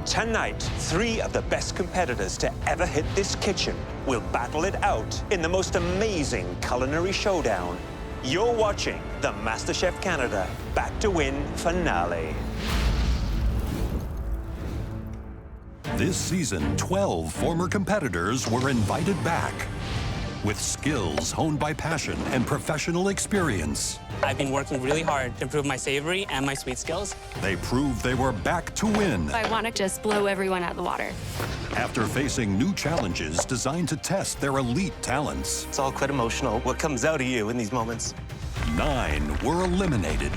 Tonight, 3 of the best competitors to ever hit this kitchen will battle it out in the most amazing culinary showdown. You're watching the MasterChef Canada Back to Win finale. This season, 12 former competitors were invited back with skills honed by passion and professional experience. I've been working really hard to improve my savory and my sweet skills. They proved they were back to win. I want to just blow everyone out of the water. After facing new challenges designed to test their elite talents. It's all quite emotional, what comes out of you in these moments. 9 were eliminated.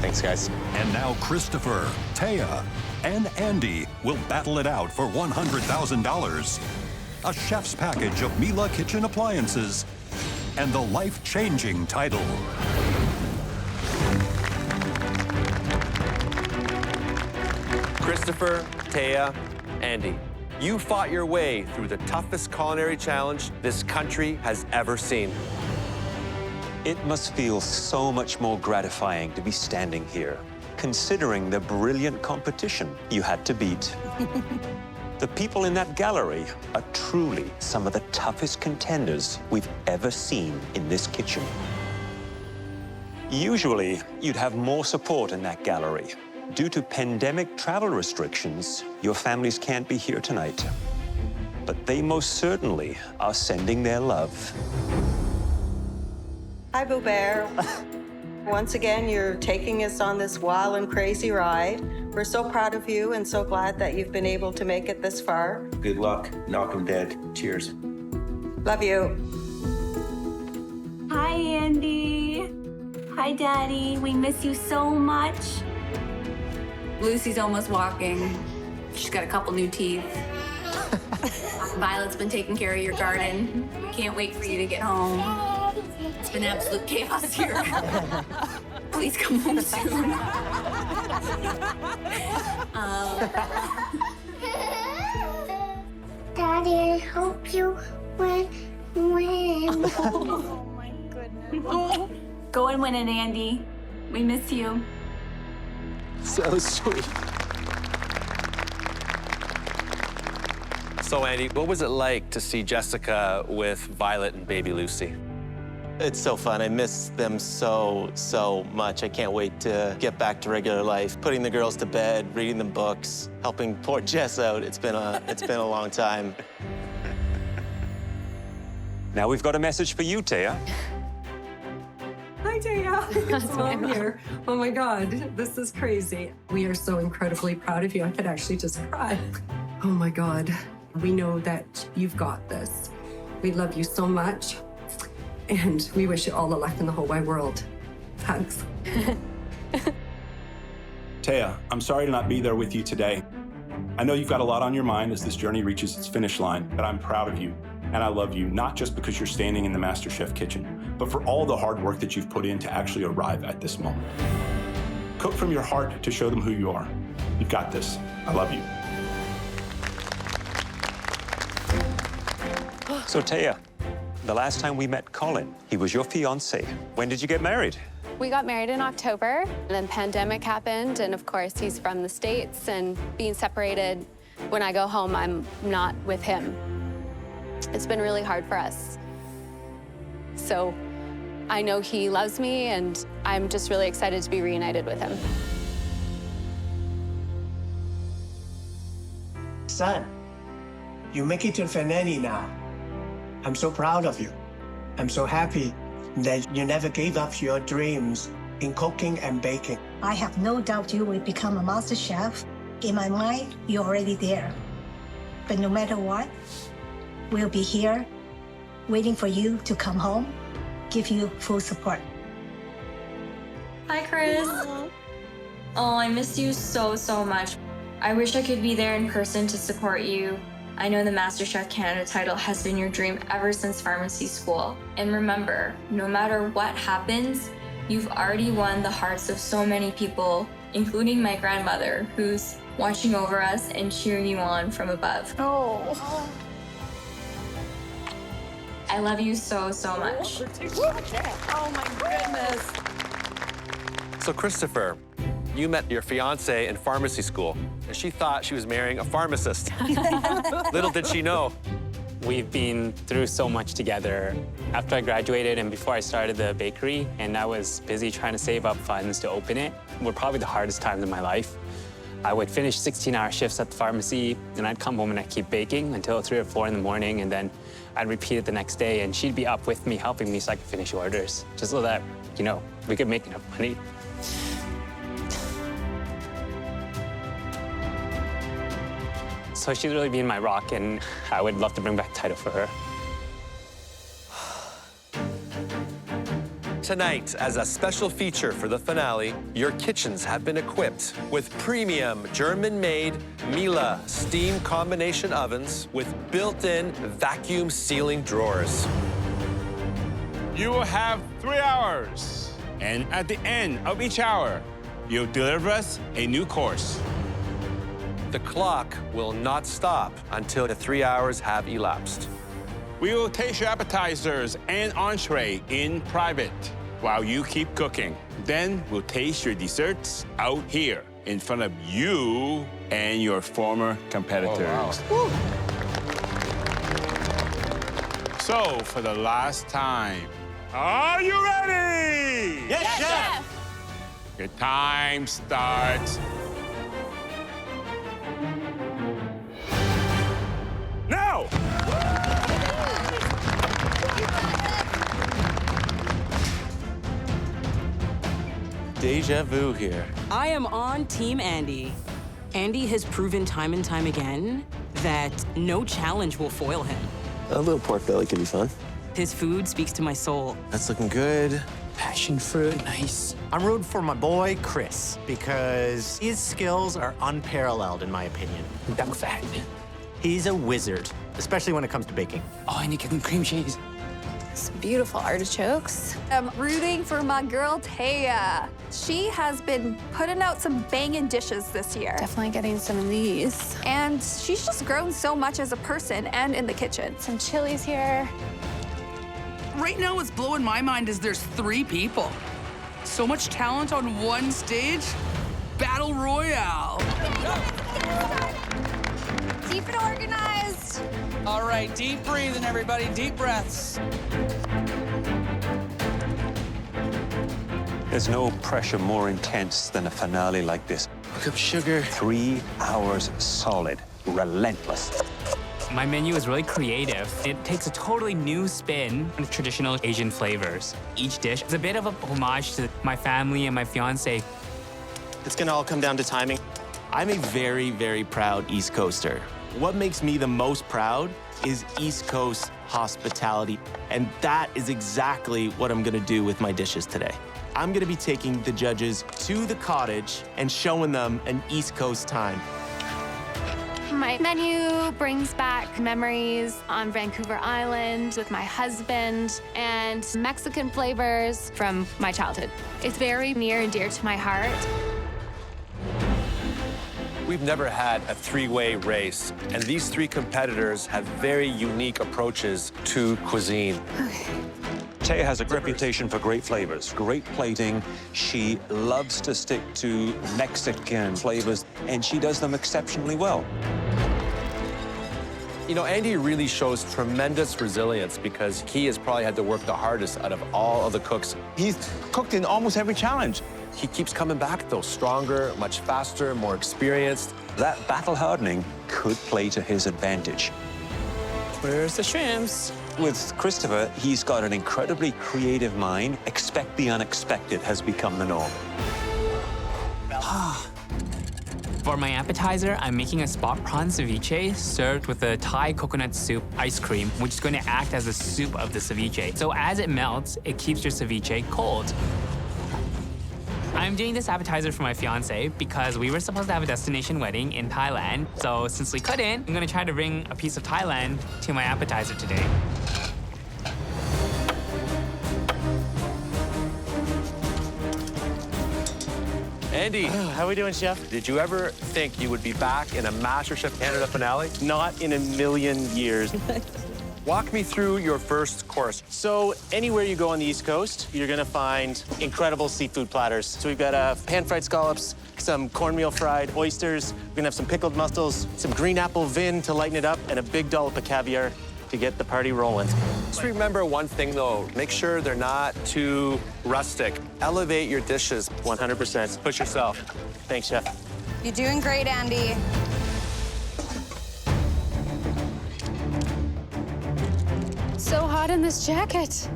Thanks, guys. And now Christopher, Taya, and Andy will battle it out for $100,000. A chef's package of Miele kitchen appliances, and the life-changing title. Christopher, Taya, Andy, you fought your way through the toughest culinary challenge this country has ever seen. It must feel so much more gratifying to be standing here, considering the brilliant competition you had to beat. The people in that gallery are truly some of the toughest contenders we've ever seen in this kitchen. Usually, you'd have more support in that gallery. Due to pandemic travel restrictions, your families can't be here tonight. But they most certainly are sending their love. Hi, Boo Bear. Once again, you're taking us on this wild and crazy ride. We're so proud of you and so glad that you've been able to make it this far. Good luck. Knock 'em dead. Cheers. Love you. Hi, Andy. Hi, Daddy. We miss you so much. Lucy's almost walking. She's got a couple new teeth. Violet's been taking care of your garden. Can't wait for you to get home. It's been absolute chaos here. Please come home soon. Daddy, I hope you win. Oh my goodness. Go and win it, Andy. We miss you. So sweet. So, Andy, what was it like to see Jessica with Violet and baby Lucy? It's so fun. I miss them so much. I can't wait to get back to regular life. Putting the girls to bed, reading them books, helping poor Jess out. It's been a long time. Now we've got a message for you, Taya. Hi, Taya. It's Mom here. Oh my God, this is crazy. We are so incredibly proud of you. I could actually just cry. Oh my God. We know that you've got this. We love you so much. And we wish you all the luck in the whole wide world. Hugs. Taya, I'm sorry to not be there with you today. I know you've got a lot on your mind as this journey reaches its finish line, but I'm proud of you. And I love you, not just because you're standing in the MasterChef kitchen, but for all the hard work that you've put in to actually arrive at this moment. Cook from your heart to show them who you are. You've got this. I love you. So, Taya, the last time we met Colin, he was your fiancé. When did you get married? We got married in October, and then pandemic happened, and of course, he's from the States, and being separated, when I go home, I'm not with him. It's been really hard for us. So I know he loves me, and I'm just really excited to be reunited with him. Son, you make it to Finale now. I'm so proud of you. I'm so happy that you never gave up your dreams in cooking and baking. I have no doubt you will become a master chef. In my mind, you're already there. But no matter what, we'll be here waiting for you to come home, give you full support. Hi, Chris. Oh, I miss you so much. I wish I could be there in person to support you. I know the MasterChef Canada title has been your dream ever since pharmacy school. And remember, no matter what happens, you've already won the hearts of so many people, including my grandmother, who's watching over us and cheering you on from above. Oh. I love you so much. Oh my goodness. So, Christopher, You met your fiance in pharmacy school, and she thought she was marrying a pharmacist. Little did she know. We've been through so much together. After I graduated and before I started the bakery, and I was busy trying to save up funds to open it, were probably the hardest times in my life. I would finish 16-hour shifts at the pharmacy, and I'd come home and I'd keep baking until 3 or 4 in the morning, and then I'd repeat it the next day, and she'd be up with me, helping me so I could finish orders, just so that, you know, we could make enough money. So she's really been my rock, and I would love to bring back the title for her. Tonight, as a special feature for the finale, your kitchens have been equipped with premium German-made Miele steam combination ovens with built-in vacuum sealing drawers. You will have 3 hours, and at the end of each hour, you'll deliver us a new course. The clock will not stop until the 3 hours have elapsed. We will taste your appetizers and entree in private while you keep cooking. Then we'll taste your desserts out here in front of you and your former competitors. Oh, wow. So, for the last time, are you ready? Yes, Chef! Your time starts now! Deja vu here. I am on Team Andy. Andy has proven time and time again that no challenge will foil him. A little pork belly could be fun. His food speaks to my soul. That's looking good. Passion fruit, nice. I'm rooting for my boy, Chris, because his skills are unparalleled, in my opinion. Duck fat. He's a wizard, especially when it comes to baking. Oh, and you get some cream cheese. Some beautiful artichokes. I'm rooting for my girl, Taya. She has been putting out some banging dishes this year. Definitely getting some of these. And she's just grown so much as a person and in the kitchen. Some chilies here. Right now, what's blowing my mind is there's 3 people. So much talent on one stage. Battle Royale. Keep it organized. All right, deep breathing, everybody. Deep breaths. There's no pressure more intense than a finale like this. Look up sugar. 3 hours solid, relentless. My menu is really creative. It takes a totally new spin on traditional Asian flavors. Each dish is a bit of a homage to my family and my fiance. It's gonna all come down to timing. I'm a very, very proud East Coaster. What makes me the most proud is East Coast hospitality. And that is exactly what I'm gonna do with my dishes today. I'm gonna be taking the judges to the cottage and showing them an East Coast time. My menu brings back memories on Vancouver Island with my husband and Mexican flavors from my childhood. It's very near and dear to my heart. We've never had a 3-way race, and these 3 competitors have very unique approaches to cuisine. Taya has a reputation for great flavors, great plating. She loves to stick to Mexican flavors, and she does them exceptionally well. You know, Andy really shows tremendous resilience because he has probably had to work the hardest out of all of the cooks. He's cooked in almost every challenge. He keeps coming back, though, stronger, much faster, more experienced. That battle hardening could play to his advantage. Where's the shrimps? With Christopher, he's got an incredibly creative mind. Expect the unexpected has become the norm. For my appetizer, I'm making a spot prawn ceviche served with a Thai coconut soup ice cream, which is going to act as the soup of the ceviche. So as it melts, it keeps your ceviche cold. I'm doing this appetizer for my fiance because we were supposed to have a destination wedding in Thailand. So since we couldn't, I'm gonna try to bring a piece of Thailand to my appetizer today. Andy. How we doing, Chef? Did you ever think you would be back in a MasterChef Canada finale? Not in a million years. Walk me through your first course. So anywhere you go on the East Coast, you're gonna find incredible seafood platters. So we've got pan-fried scallops, some cornmeal fried oysters, we're gonna have some pickled mussels, some green apple vin to lighten it up, and a big dollop of caviar to get the party rolling. Just remember one thing though, make sure they're not too rustic. Elevate your dishes. 100%. Push yourself. Thanks, Chef. You're doing great, Andy. So hot in this jacket.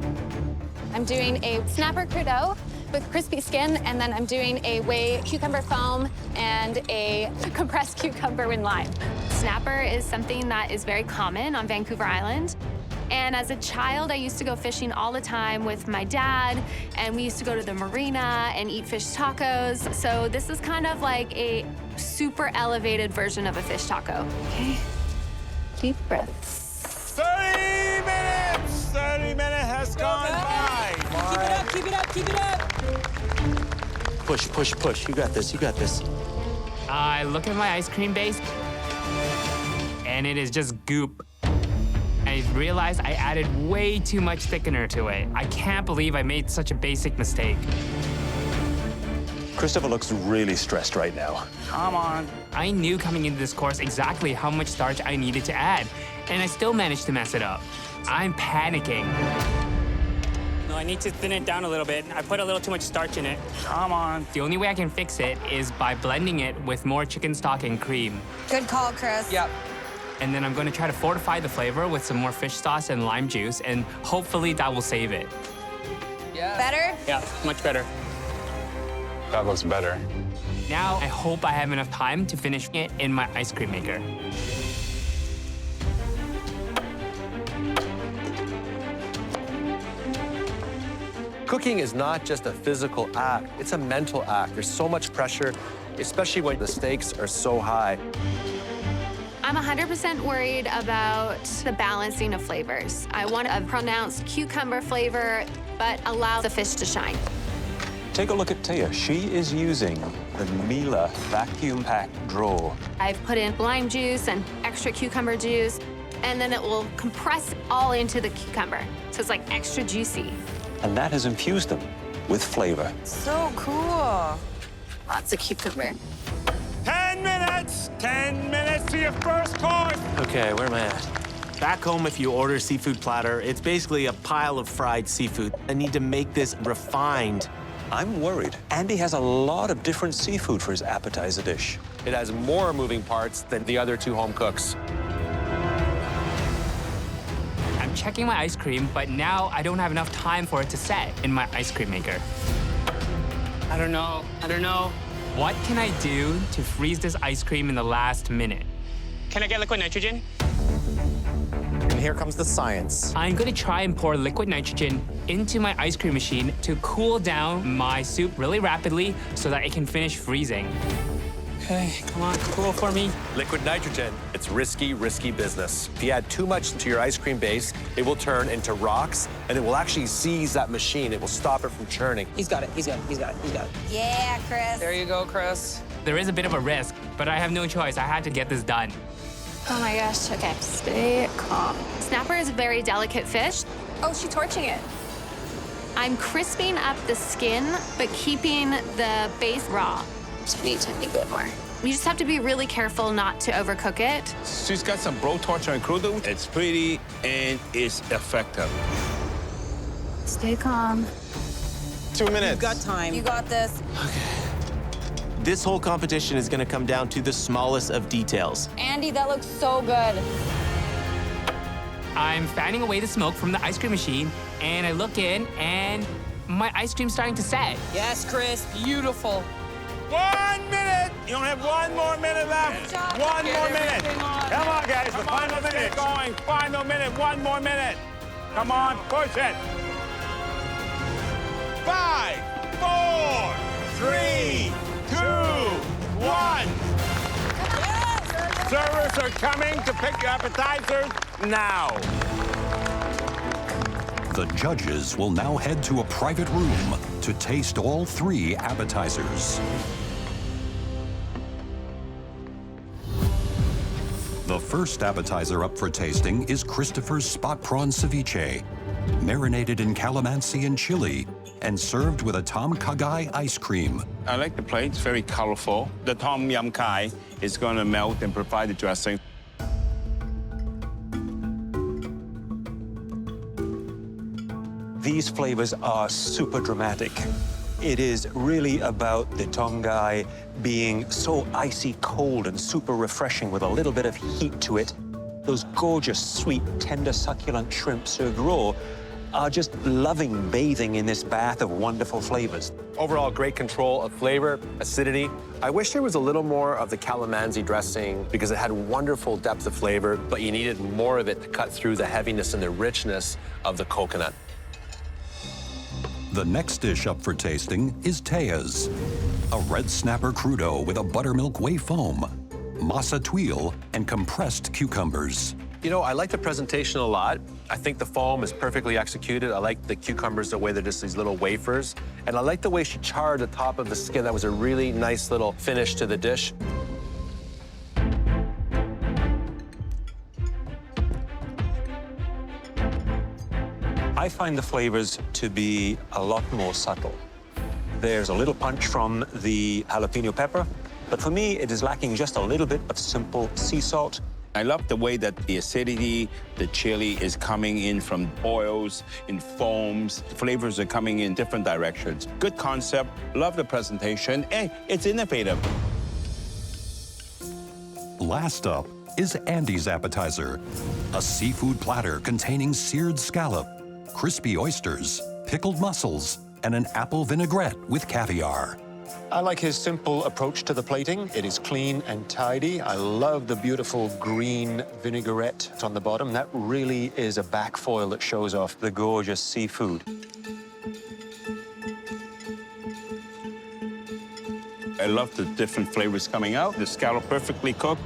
I'm doing a snapper crudo with crispy skin, and then I'm doing a whey cucumber foam and a compressed cucumber with lime. Snapper is something that is very common on Vancouver Island. And as a child, I used to go fishing all the time with my dad, and we used to go to the marina and eat fish tacos. So this is kind of like a super elevated version of a fish taco. Okay, deep breaths. 30 minutes! 30 minutes has gone by. Keep it up, keep it up, keep it up. Push, push, push. You got this, you got this. I look at my ice cream base, and it is just goop. I realized I added way too much thickener to it. I can't believe I made such a basic mistake. Christopher looks really stressed right now. Come on. I knew coming into this course exactly how much starch I needed to add, and I still managed to mess it up. I'm panicking. No, I need to thin it down a little bit. I put a little too much starch in it. Come on. The only way I can fix it is by blending it with more chicken stock and cream. Good call, Chris. Yep. And then I'm going to try to fortify the flavor with some more fish sauce and lime juice, and hopefully that will save it. Yeah. Better? Yeah, much better. That looks better. Now, I hope I have enough time to finish it in my ice cream maker. Cooking is not just a physical act, it's a mental act. There's so much pressure, especially when the stakes are so high. I'm 100% worried about the balancing of flavors. I want a pronounced cucumber flavor, but allow the fish to shine. Take a look at Taya. She is using the Mila vacuum pack drawer. I've put in lime juice and extra cucumber juice, and then it will compress all into the cucumber. So it's like extra juicy. And that has infused them with flavor. So cool. Lots of cucumber. 10 minutes! 10 minutes to your first course! Okay, where am I at? Back home, if you order a seafood platter, it's basically a pile of fried seafood. I need to make this refined. I'm worried. Andy has a lot of different seafood for his appetizer dish. It has more moving parts than the other two home cooks. I'm checking my ice cream, but now I don't have enough time for it to set in my ice cream maker. I don't know. What can I do to freeze this ice cream in the last minute? Can I get liquid nitrogen? And here comes the science. I'm gonna try and pour liquid nitrogen into my ice cream machine to cool down my soup really rapidly so that it can finish freezing. Okay, come on, cool for me. Liquid nitrogen, it's risky, risky business. If you add too much to your ice cream base, it will turn into rocks, and it will actually seize that machine. It will stop it from churning. He's got it, he's got it, he's got it, he's got it. Yeah, Chris. There you go, Chris. There is a bit of a risk, but I have no choice. I had to get this done. Oh my gosh, okay, stay calm. Snapper is a very delicate fish. Oh, she's torching it. I'm crisping up the skin, but keeping the base raw. So we need to make it more. You just have to be really careful not to overcook it. She's got some blowtorch on crudo. It's pretty and it's effective. Stay calm. 2 minutes. You've got time. You got this. This whole competition is gonna come down to the smallest of details. Andy, that looks so good. I'm fanning away the smoke from the ice cream machine, and I look in, and my ice cream's starting to set. Yes, Chris, beautiful. 1 minute! You only have 1 more minute left. One more minute. Come on, guys. The final minute. Going. Final minute. 1 more minute. Come on, push it. 5, 4, 3, 2, 1. Servers are coming to pick your appetizers now. The judges will now head to a private room to taste all 3 appetizers. The first appetizer up for tasting is Christopher's spot prawn ceviche, marinated in calamansi and chili, and served with a tom kha gai ice cream. I like the plate. It's very colorful. The tom yum kai is going to melt and provide the dressing. These flavors are super dramatic. It is really about the tom gai being so icy cold and super refreshing with a little bit of heat to it. Those gorgeous, sweet, tender, succulent shrimp served raw are just loving bathing in this bath of wonderful flavors. Overall, great control of flavor, acidity. I wish there was a little more of the calamansi dressing because it had wonderful depth of flavor, but you needed more of it to cut through the heaviness and the richness of the coconut. The next dish up for tasting is Taya's, a red snapper crudo with a buttermilk whey foam, masa tuile, and compressed cucumbers. You know, I like the presentation a lot. I think the foam is perfectly executed. I like the cucumbers, the way they're just these little wafers. And I like the way she charred the top of the skin. That was a really nice little finish to the dish. I find the flavors to be a lot more subtle. There's a little punch from the jalapeno pepper, but for me, it is lacking just a little bit of simple sea salt. I love the way that the acidity, the chili is coming in from oils, in foams. The flavors are coming in different directions. Good concept, love the presentation, and it's innovative. Last up is Andy's appetizer, a seafood platter containing seared scallop, crispy oysters, pickled mussels, and an apple vinaigrette with caviar. I like his simple approach to the plating. It is clean and tidy. I love the beautiful green vinaigrette on the bottom. That really is a back foil that shows off the gorgeous seafood. I love the different flavors coming out. The scallop perfectly cooked.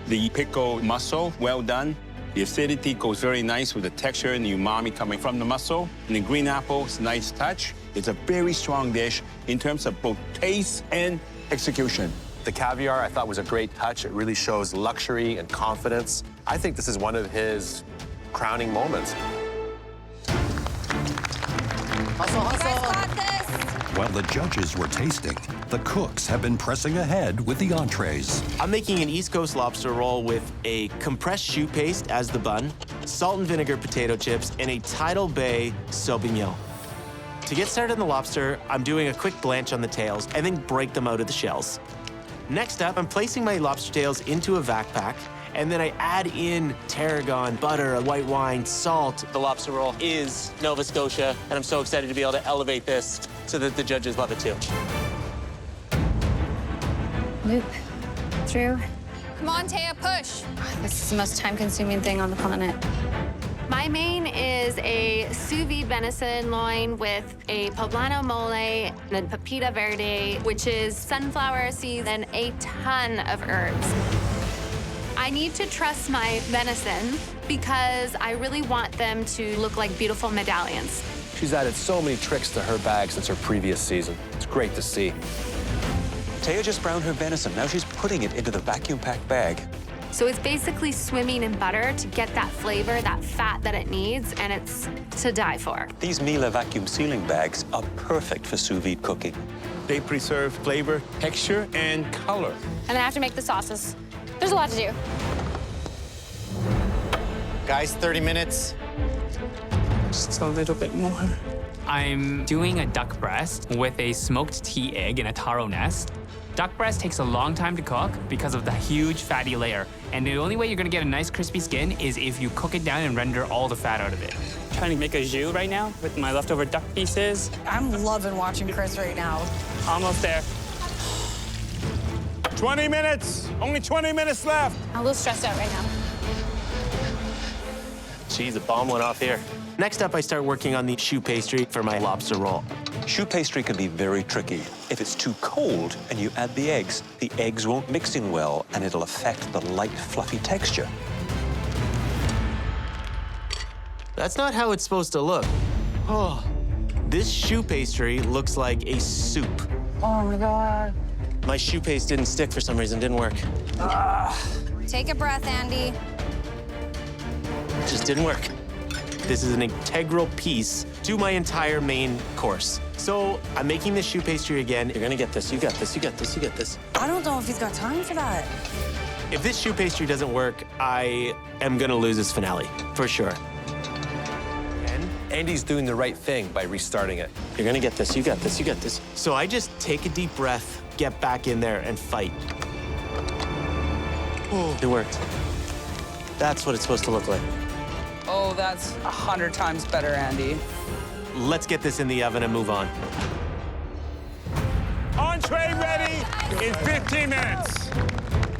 The pickled mussel, well done. The acidity goes very nice with the texture and the umami coming from the mussel. And the green apple is a nice touch. It's a very strong dish in terms of both taste and execution. The caviar I thought was a great touch. It really shows luxury and confidence. I think this is one of his crowning moments. Hustle, hustle. While the judges were tasting, the cooks have been pressing ahead with the entrees. I'm making an East Coast lobster roll with a compressed choux paste as the bun, salt and vinegar potato chips, and a Tidal Bay Sauvignon. To get started on the lobster, I'm doing a quick blanch on the tails and then break them out of the shells. Next up, I'm placing my lobster tails into a vac pack, and then I add in tarragon, butter, white wine, salt. The lobster roll is Nova Scotia, and I'm so excited to be able to elevate this so that the judges love it too. Loop through. Come on, Taya, push. This is the most time-consuming thing on the planet. My main is a sous vide venison loin with a poblano mole and a pepita verde, which is sunflower seeds and a ton of herbs. I need to trust my venison because I really want them to look like beautiful medallions. She's added so many tricks to her bag since her previous season. It's great to see. Taya just browned her venison. Now she's putting it into the vacuum-packed bag. So it's basically swimming in butter to get that flavor, that fat that it needs, and it's to die for. These Miele vacuum sealing bags are perfect for sous vide cooking. They preserve flavor, texture, and color. And then I have to make the sauces. There's a lot to do. Guys, 30 minutes. Just a little bit more. I'm doing a duck breast with a smoked tea egg in a taro nest. Duck breast takes a long time to cook because of the huge fatty layer. And the only way you're gonna get a nice crispy skin is if you cook it down and render all the fat out of it. I'm trying to make a jus right now with my leftover duck pieces. I'm loving watching Chris right now. Almost there. 20 minutes, only 20 minutes left. I'm a little stressed out right now. Geez, the bomb went off here. Next up, I start working on the choux pastry for my lobster roll. Choux pastry can be very tricky. If it's too cold and you add the eggs won't mix in well and it'll affect the light, fluffy texture. That's not how it's supposed to look. Oh, this choux pastry looks like a soup. Oh my God. My choux paste didn't stick for some reason, didn't work. Take a breath, Andy. It just didn't work. This is an integral piece to my entire main course. So I'm making this choux pastry again. You're gonna get this, you got this, you got this, you got this. I don't know if he's got time for that. If this choux pastry doesn't work, I am gonna lose this finale, for sure. And Andy's doing the right thing by restarting it. You're gonna get this, you got this, you got this. So I just take a deep breath, get back in there and fight. Oh, it worked. That's what it's supposed to look like. Oh, that's 100 times better, Andy. Let's get this in the oven and move on. Entree ready in 15 minutes.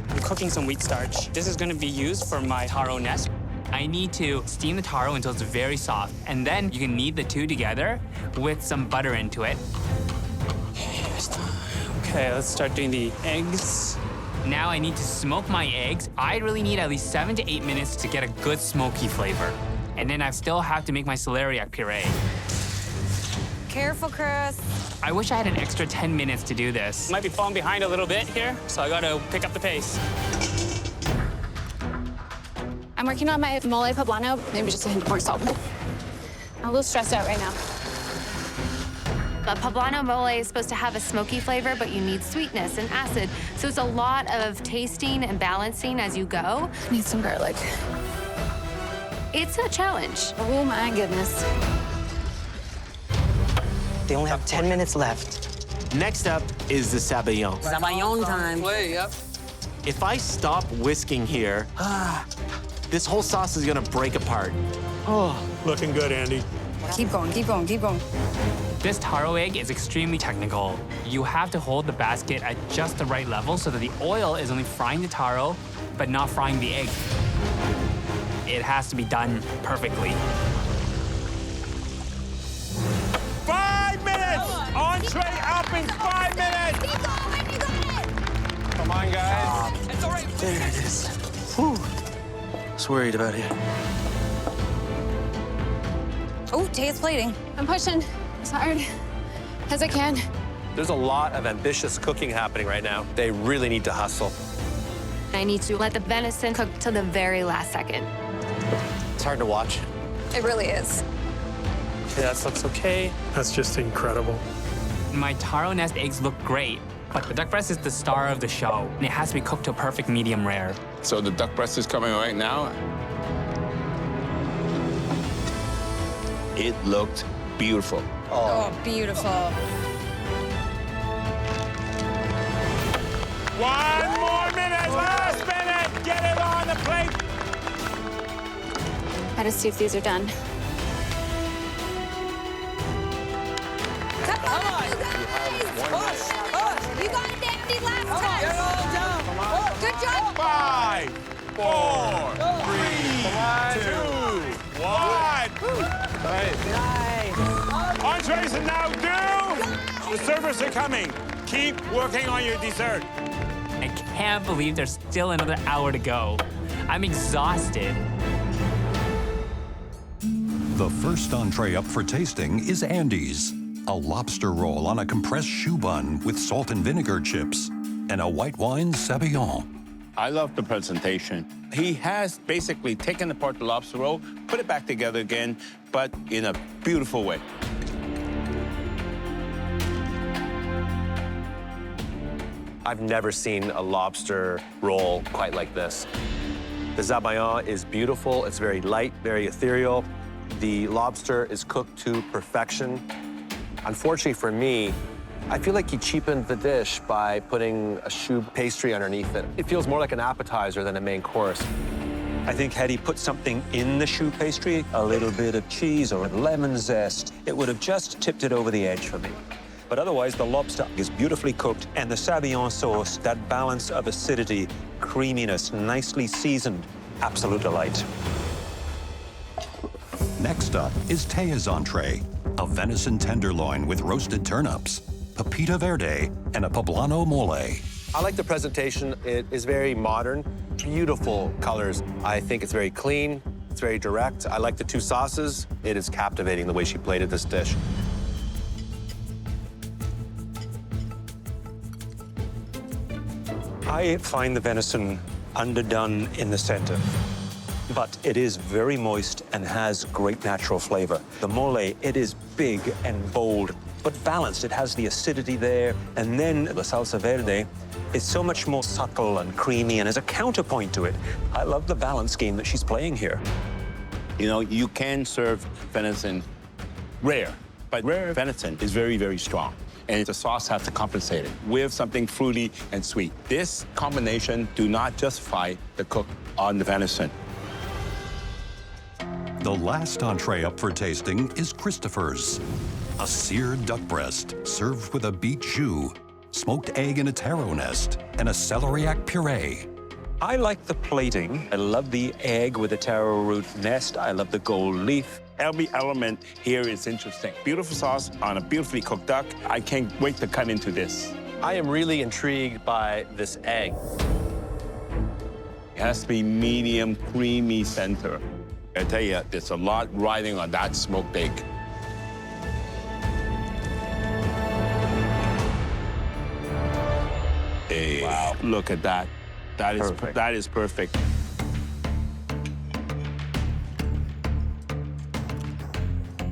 I'm cooking some wheat starch. This is gonna be used for my taro nest. I need to steam the taro until it's very soft, and then you can knead the two together with some butter into it. Okay, let's start doing the eggs. Now I need to smoke my eggs. I really need at least 7 to 8 minutes to get a good smoky flavor. And then I still have to make my celeriac puree. Careful, Chris. I wish I had an extra 10 minutes to do this. Might be falling behind a little bit here, so I gotta pick up the pace. I'm working on my mole poblano, maybe just a hint more salt. I'm a little stressed out right now. A poblano mole is supposed to have a smoky flavor, but you need sweetness and acid. So it's a lot of tasting and balancing as you go. Need some garlic. It's a challenge. Oh my goodness. They only have 10 minutes left. Next up is the sabayon. Sabayon time. Yep. If I stop whisking here, this whole sauce is gonna break apart. Oh, looking good, Andy. Keep going, keep going, keep going. This taro egg is extremely technical. You have to hold the basket at just the right level so that the oil is only frying the taro, but not frying the egg. It has to be done perfectly. 5 minutes! Entree up in 5 minutes! Keep going, you got it! Come on, guys. It's all right. There it is. Whew. I was worried about it. Oh, Taya's plating. I'm pushing as hard as I can. There's a lot of ambitious cooking happening right now. They really need to hustle. I need to let the venison cook to the very last second. It's hard to watch. It really is. Okay, that looks okay. That's just incredible. My taro nest eggs look great, but the duck breast is the star of the show, and it has to be cooked to a perfect medium rare. So the duck breast is coming right now. It looked beautiful. Oh, beautiful. 1 more minute, last minute! Get it on the plate! Gotta see if these are done. Come on, you guys! Push, push! You got it, Andy, last time! Get it all down! Come on. Good job! 5, 4, 3, 2, 1. Entrees are now due. The servers are coming. Keep working on your dessert. I can't believe there's still another hour to go. I'm exhausted. The first entree up for tasting is Andy's. A lobster roll on a compressed choux bun with salt and vinegar chips and a white wine sabayon. I love the presentation. He has basically taken apart the lobster roll, put it back together again, but in a beautiful way. I've never seen a lobster roll quite like this. The sabayon is beautiful. It's very light, very ethereal. The lobster is cooked to perfection. Unfortunately for me, I feel like he cheapened the dish by putting a choux pastry underneath it. It feels more like an appetizer than a main course. I think had he put something in the choux pastry, a little bit of cheese or lemon zest, it would have just tipped it over the edge for me. But otherwise, the lobster is beautifully cooked, and the sabayon sauce, that balance of acidity, creaminess, nicely seasoned, absolute delight. Next up is Taya's entree, a venison tenderloin with roasted turnips, pepita verde, and a poblano mole. I like the presentation. It is very modern, beautiful colors. I think it's very clean, it's very direct. I like the two sauces. It is captivating the way she plated this dish. I find the venison underdone in the center. But it is very moist and has great natural flavor. The mole, it is big and bold, but balanced. It has the acidity there. And then the salsa verde is so much more subtle and creamy and is a counterpoint to it. I love the balance game that she's playing here. You know, you can serve venison rare, but rare venison is very, very strong. And the sauce has to compensate it with something fruity and sweet. This combination do not justify the cook on the venison. The last entree up for tasting is Christopher's. A seared duck breast served with a beet jus, smoked egg in a taro nest, and a celeriac puree. I like the plating. I love the egg with the taro root nest. I love the gold leaf. Every element here is interesting. Beautiful sauce on a beautifully cooked duck. I can't wait to cut into this. I am really intrigued by this egg. It has to be medium, creamy center. I tell you, there's a lot riding on that smoked egg. Hey, wow. Look at that. That is perfect.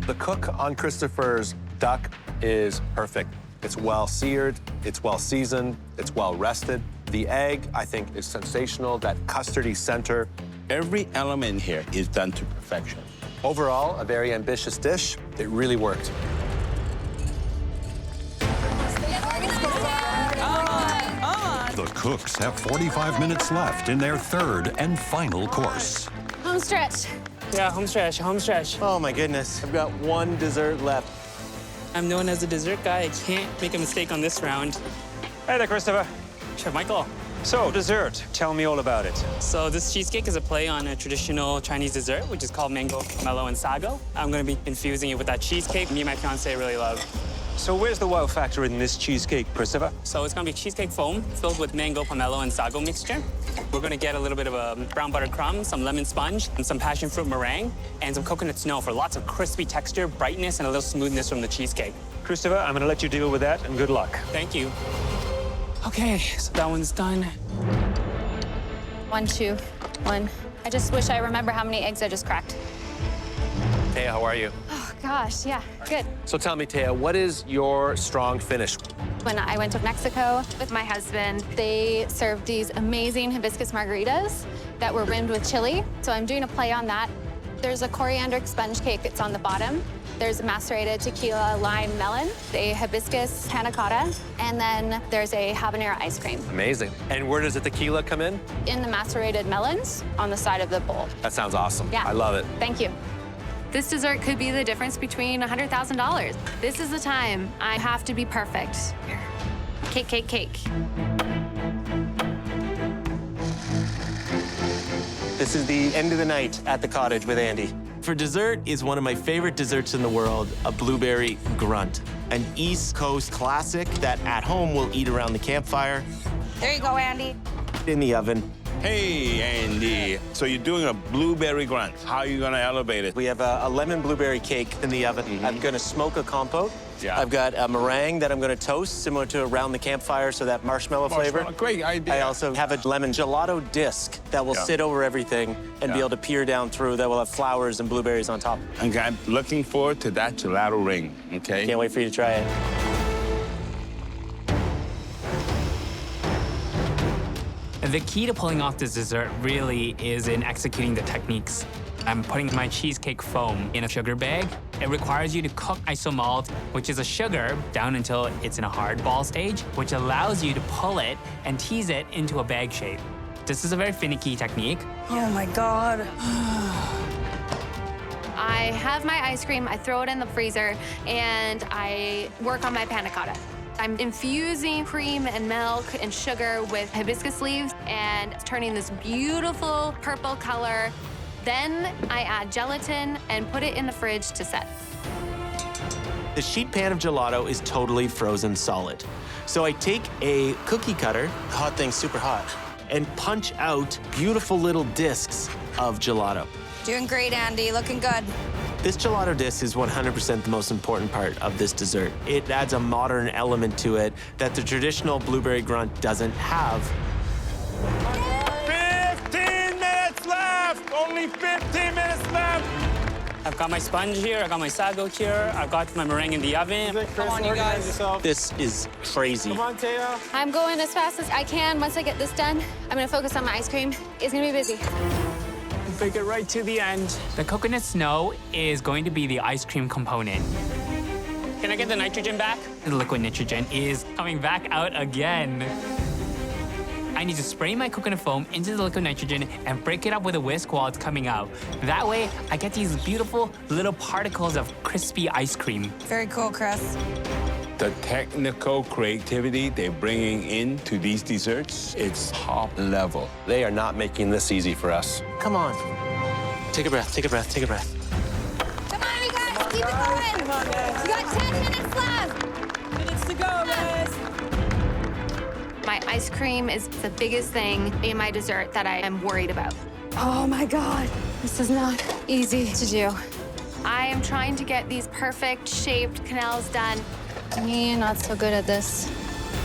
The cook on Christopher's duck is perfect. It's well seared, it's well seasoned, it's well rested. The egg, I think, is sensational. That custardy center. Every element here is done to perfection. Overall, a very ambitious dish. It really worked. The cooks have 45 minutes left in their third and final course. Home stretch. Yeah, home stretch, home stretch. Oh my goodness, I've got one dessert left. I'm known as a dessert guy. I can't make a mistake on this round. Hey there, Christopher. Chef Michael. So, dessert. Tell me all about it. So this cheesecake is a play on a traditional Chinese dessert, which is called mango, pomelo, and sago. I'm gonna be infusing it with that cheesecake me and my fiance really love. So where's the wow factor in this cheesecake, Christopher? So it's gonna be cheesecake foam filled with mango, pomelo, and sago mixture. We're gonna get a little bit of a brown butter crumb, some lemon sponge, and some passion fruit meringue, and some coconut snow for lots of crispy texture, brightness, and a little smoothness from the cheesecake. Christopher, I'm gonna let you deal with that, and good luck. Thank you. Okay, so that one's done. 1, 2, 1. I just wish I remember how many eggs I just cracked. Taya, how are you? Oh, gosh, yeah, good. So tell me, Taya, what is your strong finish? When I went to Mexico with my husband, they served these amazing hibiscus margaritas that were rimmed with chili. So I'm doing a play on that. There's a coriander sponge cake that's on the bottom. There's a macerated tequila lime melon, a hibiscus panna cotta, and then there's a habanero ice cream. Amazing. And where does the tequila come in? In the macerated melons on the side of the bowl. That sounds awesome. Yeah. I love it. Thank you. This dessert could be the difference between $100,000. This is the time I have to be perfect. Cake, cake, cake. This is the end of the night at the cottage with Andy. For dessert is one of my favorite desserts in the world, a blueberry grunt. An East Coast classic that at home we'll eat around the campfire. There you go, Andy. In the oven. Hey, Andy. So you're doing a blueberry grunt. How are you gonna elevate it? We have a lemon blueberry cake in the oven. I'm gonna smoke a compote. Yeah. I've got a meringue that I'm gonna toast, similar to around the campfire, so that marshmallow flavor. Great idea. I also have a lemon gelato disc that will sit over everything and be able to peer down through, that will have flowers and blueberries on top. Okay, I'm looking forward to that gelato ring, okay? Can't wait for you to try it. The key to pulling off this dessert really is in executing the techniques. I'm putting my cheesecake foam in a sugar bag. It requires you to cook isomalt, which is a sugar, down until it's in a hard ball stage, which allows you to pull it and tease it into a bag shape. This is a very finicky technique. Oh my God. I have my ice cream, I throw it in the freezer, and I work on my panna cotta. I'm infusing cream and milk and sugar with hibiscus leaves and turning this beautiful purple color. Then I add gelatin and put it in the fridge to set. The sheet pan of gelato is totally frozen solid. So I take a cookie cutter, the hot thing's super hot, and punch out beautiful little discs of gelato. Doing great, Andy. Looking good. This gelato disc is 100% the most important part of this dessert. It adds a modern element to it that the traditional blueberry grunt doesn't have. Only 15 minutes left. I've got my sponge here, I got my sago here, I got my meringue in the oven. Come on, you guys. This is crazy. Come on, Taya. I'm going as fast as I can. Once I get this done, I'm gonna focus on my ice cream. It's gonna be busy. Bake it right to the end. The coconut snow is going to be the ice cream component. Can I get the nitrogen back? The liquid nitrogen is coming back out again. I need to spray my coconut foam into the liquid nitrogen and break it up with a whisk while it's coming out. That way, I get these beautiful little particles of crispy ice cream. Very cool, Chris. The technical creativity they're bringing into these desserts, it's top level. They are not making this easy for us. Come on. Take a breath, take a breath, take a breath. Come on, you guys, keep it going. Come on, guys. You got 10 minutes left. Minutes to go, guys. My ice cream is the biggest thing in my dessert that I am worried about. Oh my God, this is not easy to do. I am trying to get these perfect shaped canals done. Me, not so good at this.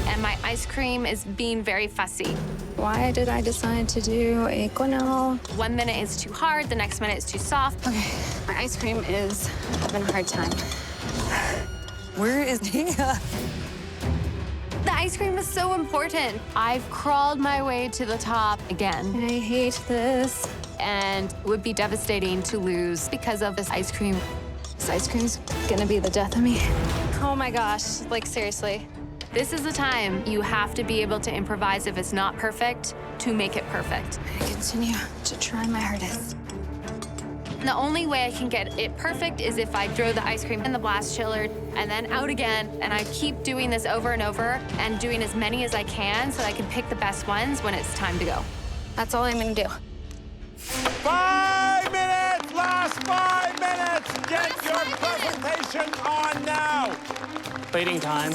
And my ice cream is being very fussy. Why did I decide to do a quenelle? 1 minute is too hard, the next minute is too soft. Okay, my ice cream is having a hard time. Where is Nia? The ice cream is so important. I've crawled my way to the top again. I hate this. And it would be devastating to lose because of this ice cream. This ice cream's gonna be the death of me. Oh my gosh, like seriously. This is the time you have to be able to improvise if it's not perfect to make it perfect. I continue to try my hardest. The only way I can get it perfect is if I throw the ice cream in the blast chiller and then out again, and I keep doing this over and over and doing as many as I can so I can pick the best ones when it's time to go. That's all I'm gonna do. 5 minutes, last 5 minutes. Get your presentation on now. Plating time.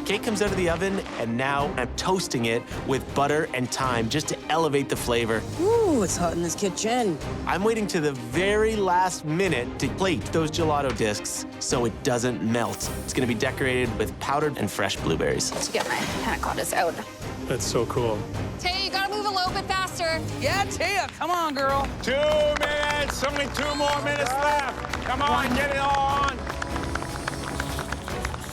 Cake comes out of the oven, and now I'm toasting it with butter and thyme just to elevate the flavor. Ooh, it's hot in this kitchen. I'm waiting to the very last minute to plate those gelato discs so it doesn't melt. It's gonna be decorated with powdered and fresh blueberries. To get my panna cottas out. That's so cool. Taya, you gotta move a little bit faster. Yeah, Taya, come on, girl. 2 minutes, only 2 more minutes left. Come on, get it on.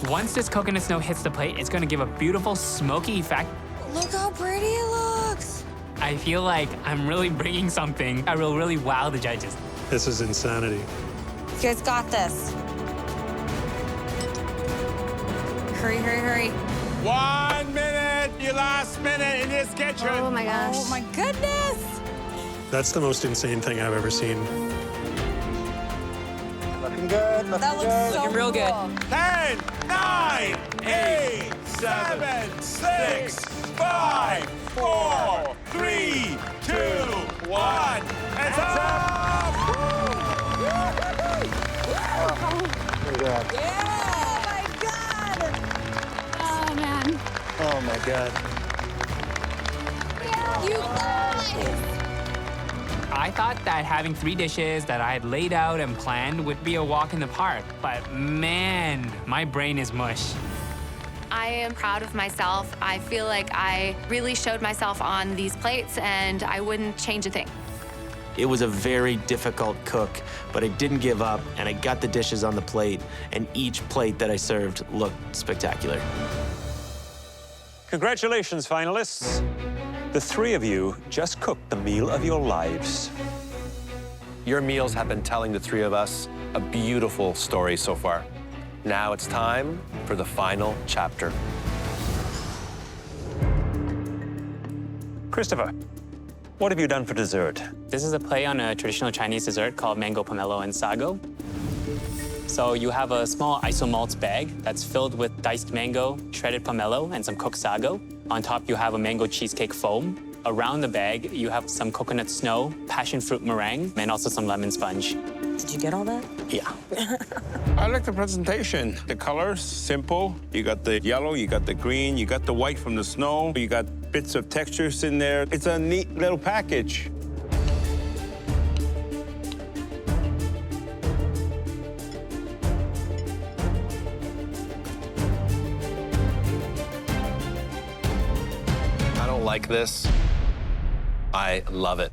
Once this coconut snow hits the plate, it's gonna give a beautiful smoky effect. Look how pretty it looks. I feel like I'm really bringing something that will really wow the judges. This is insanity. You guys got this. Hurry, hurry, hurry. 1 minute, your last minute in this kitchen. Oh my gosh. Oh my goodness. That's the most insane thing I've ever seen. Looking good. That looks so real good. cool. 10, 9, 8, 7, 6, 5, 4, 3, 2, 1. And up! Yeah! Oh my God! Oh man. Oh my God. You guys! I thought that having 3 dishes that I had laid out and planned would be a walk in the park, but man, my brain is mush. I am proud of myself. I feel like I really showed myself on these plates and I wouldn't change a thing. It was a very difficult cook, but I didn't give up, and I got the dishes on the plate, and each plate that I served looked spectacular. Congratulations, finalists. The 3 of you just cooked the meal of your lives. Your meals have been telling the 3 of us a beautiful story so far. Now it's time for the final chapter. Christopher, what have you done for dessert? This is a play on a traditional Chinese dessert called mango pomelo and sago. So you have a small isomalts bag that's filled with diced mango, shredded pomelo, and some cooked sago. On top, you have a mango cheesecake foam. Around the bag, you have some coconut snow, passion fruit meringue, and also some lemon sponge. Did you get all that? Yeah. I like the presentation. The colors, simple. You got the yellow, you got the green, you got the white from the snow, you got bits of textures in there. It's a neat little package. I don't like this. I love it.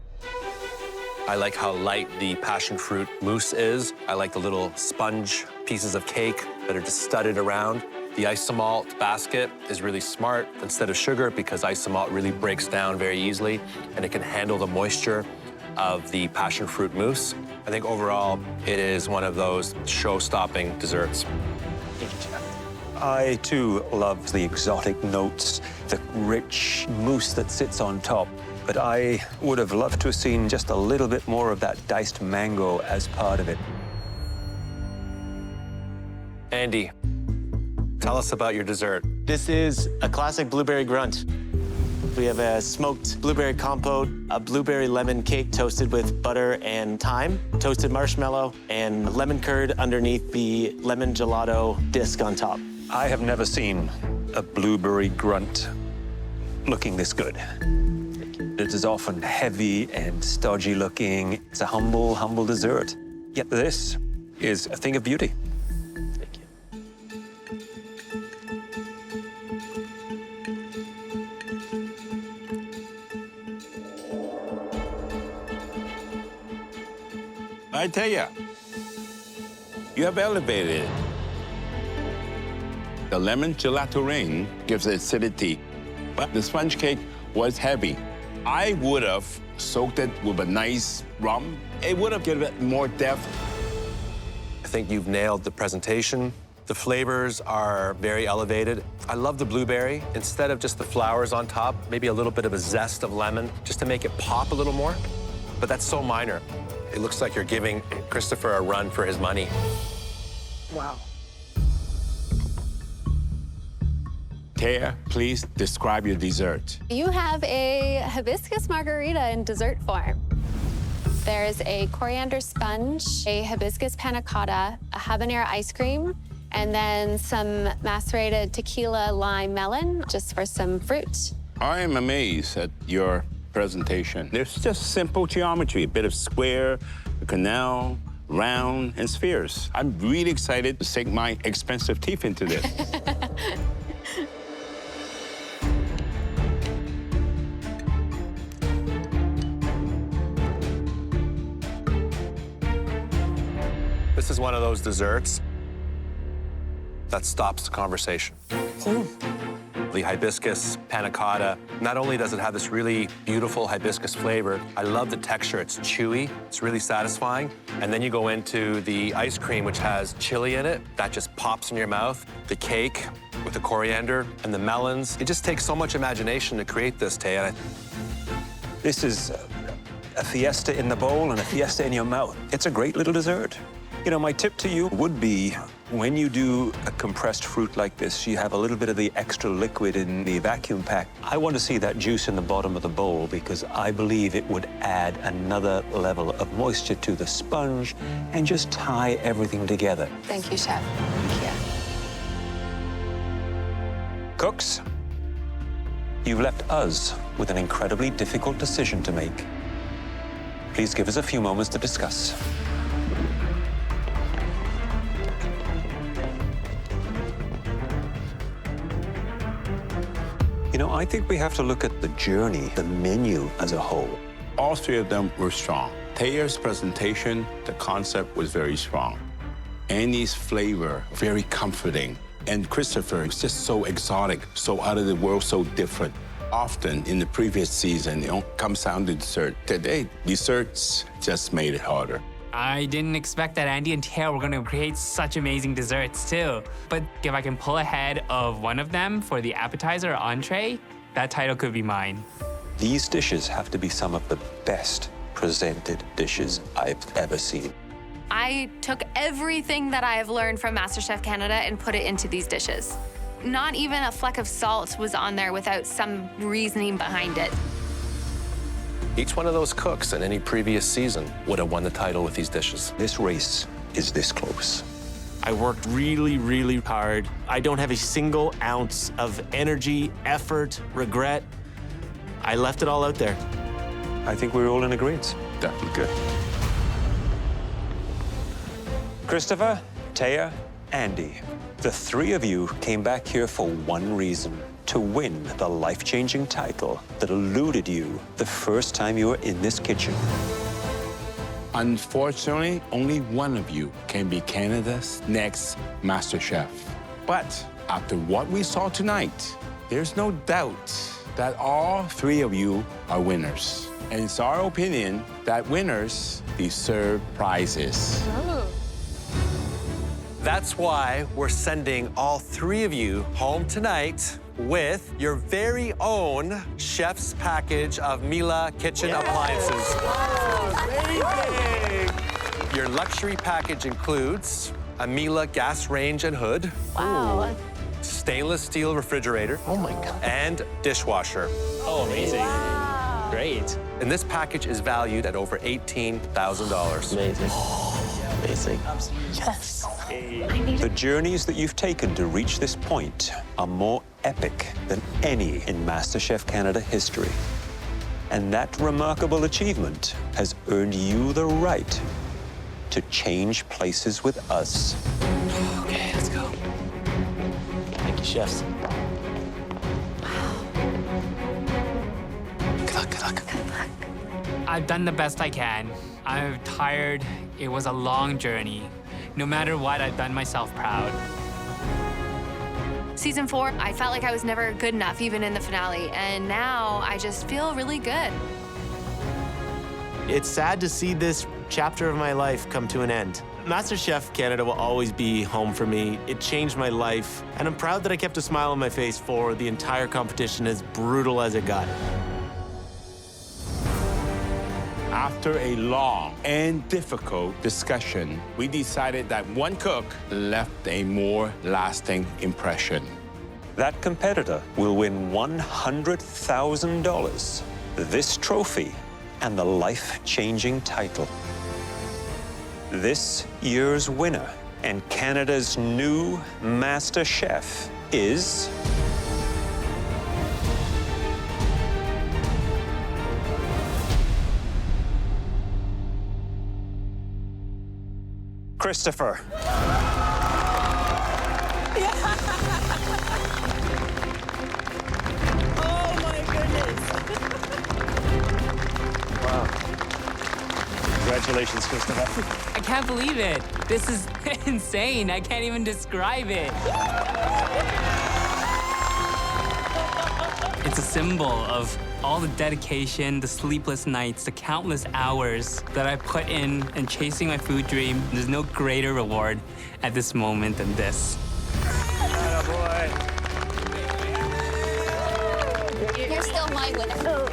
I like how light the passion fruit mousse is. I like the little sponge pieces of cake that are just studded around. The isomalt basket is really smart instead of sugar because isomalt really breaks down very easily and it can handle the moisture of the passion fruit mousse. I think overall, it is one of those show-stopping desserts. I, too, love the exotic notes, the rich mousse that sits on top. But I would have loved to have seen just a little bit more of that diced mango as part of it. Andy, tell us about your dessert. This is a classic blueberry grunt. We have a smoked blueberry compote, a blueberry lemon cake toasted with butter and thyme, toasted marshmallow, and lemon curd underneath the lemon gelato disc on top. I have never seen a blueberry grunt looking this good. It is often heavy and stodgy looking. It's a humble, humble dessert. Yet this is a thing of beauty. Thank you. I tell ya, you have elevated it. The lemon gelato ring gives acidity, but the sponge cake was heavy. I would have soaked it with a nice rum. It would have given it more depth. I think you've nailed the presentation. The flavors are very elevated. I love the blueberry. Instead of just the flowers on top, maybe a little bit of a zest of lemon, just to make it pop a little more. But that's so minor. It looks like you're giving Christopher a run for his money. Wow. Taya, please describe your dessert. You have a hibiscus margarita in dessert form. There's a coriander sponge, a hibiscus panna cotta, a habanero ice cream, and then some macerated tequila lime melon, just for some fruit. I am amazed at your presentation. There's just simple geometry, a bit of square, a canal, round, and spheres. I'm really excited to sink my expensive teeth into this. This is one of those desserts that stops the conversation. The hibiscus panna cotta, not only does it have this really beautiful hibiscus flavor, I love the texture. It's chewy, it's really satisfying. And then you go into the ice cream, which has chili in it. That just pops in your mouth. The cake with the coriander and the melons. It just takes so much imagination to create this, Taya. This is a fiesta in the bowl and a fiesta in your mouth. It's a great little dessert. You know, my tip to you would be, when you do a compressed fruit like this, you have a little bit of the extra liquid in the vacuum pack. I want to see that juice in the bottom of the bowl because I believe it would add another level of moisture to the sponge and just tie everything together. Thank you, Chef. Thank you. Cooks, you've left us with an incredibly difficult decision to make. Please give us a few moments to discuss. You know, I think we have to look at the journey, the menu as a whole. All three of them were strong. Taya's presentation, the concept was very strong. Andy's flavor, very comforting. And Christopher is just so exotic, so out of the world, so different. Often in the previous season, it comes down to dessert. Today, desserts just made it harder. I didn't expect that Andy and Taya were gonna create such amazing desserts too. But if I can pull ahead of one of them for the appetizer or entree, that title could be mine. These dishes have to be some of the best presented dishes I've ever seen. I took everything that I have learned from MasterChef Canada and put it into these dishes. Not even a fleck of salt was on there without some reasoning behind it. Each one of those cooks in any previous season would have won the title with these dishes. This race is this close. I worked really, really hard. I don't have a single ounce of energy, effort, regret. I left it all out there. I think we're all in agreement. Definitely good. Christopher, Taya, Andy, the three of you came back here for one reason: to win the life-changing title that eluded you the first time you were in this kitchen. Unfortunately, only one of you can be Canada's next MasterChef. But after what we saw tonight, there's no doubt that all three of you are winners. And it's our opinion that winners deserve prizes. That's why we're sending all three of you home tonight with your very own chef's package of Mila kitchen appliances. Your luxury package includes a Mila gas range and hood. Wow. Stainless steel refrigerator. Oh my God. And dishwasher. Oh, amazing. Wow. Great. And this package is valued at over $18,000. Amazing. Amazing. Yes. The journeys that you've taken to reach this point are more epic than any in MasterChef Canada history. And that remarkable achievement has earned you the right to change places with us. Okay, let's go. Thank you, chefs. Good luck, good luck. Good luck. I've done the best I can. I'm tired. It was a long journey. No matter what, I've done myself proud. Season 4, I felt like I was never good enough, even in the finale. And now I just feel really good. It's sad to see this chapter of my life come to an end. MasterChef Canada will always be home for me. It changed my life, and I'm proud that I kept a smile on my face for the entire competition, as brutal as it got. After a long and difficult discussion, we decided that one cook left a more lasting impression. That competitor will win $100,000, this trophy, and the life-changing title. This year's winner and Canada's new Master Chef is... Christopher. Oh my goodness. Wow. Congratulations, Christopher. I can't believe it. This is insane. I can't even describe it. It's a symbol of all the dedication, the sleepless nights, the countless hours that I put in chasing my food dream. There's no greater reward at this moment than this. You're still my winner.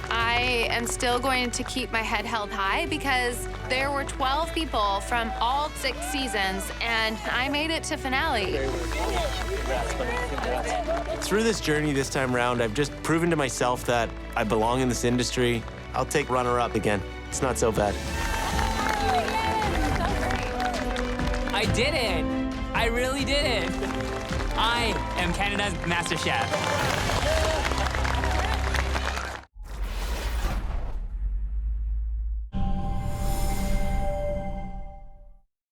I am still going to keep my head held high because there were 12 people from all 6 seasons, and I made it to finale. Through this journey this time around, I've just proven to myself that I belong in this industry. I'll take runner-up again. It's not so bad. I did it. I really did it. I am Canada's Master Chef.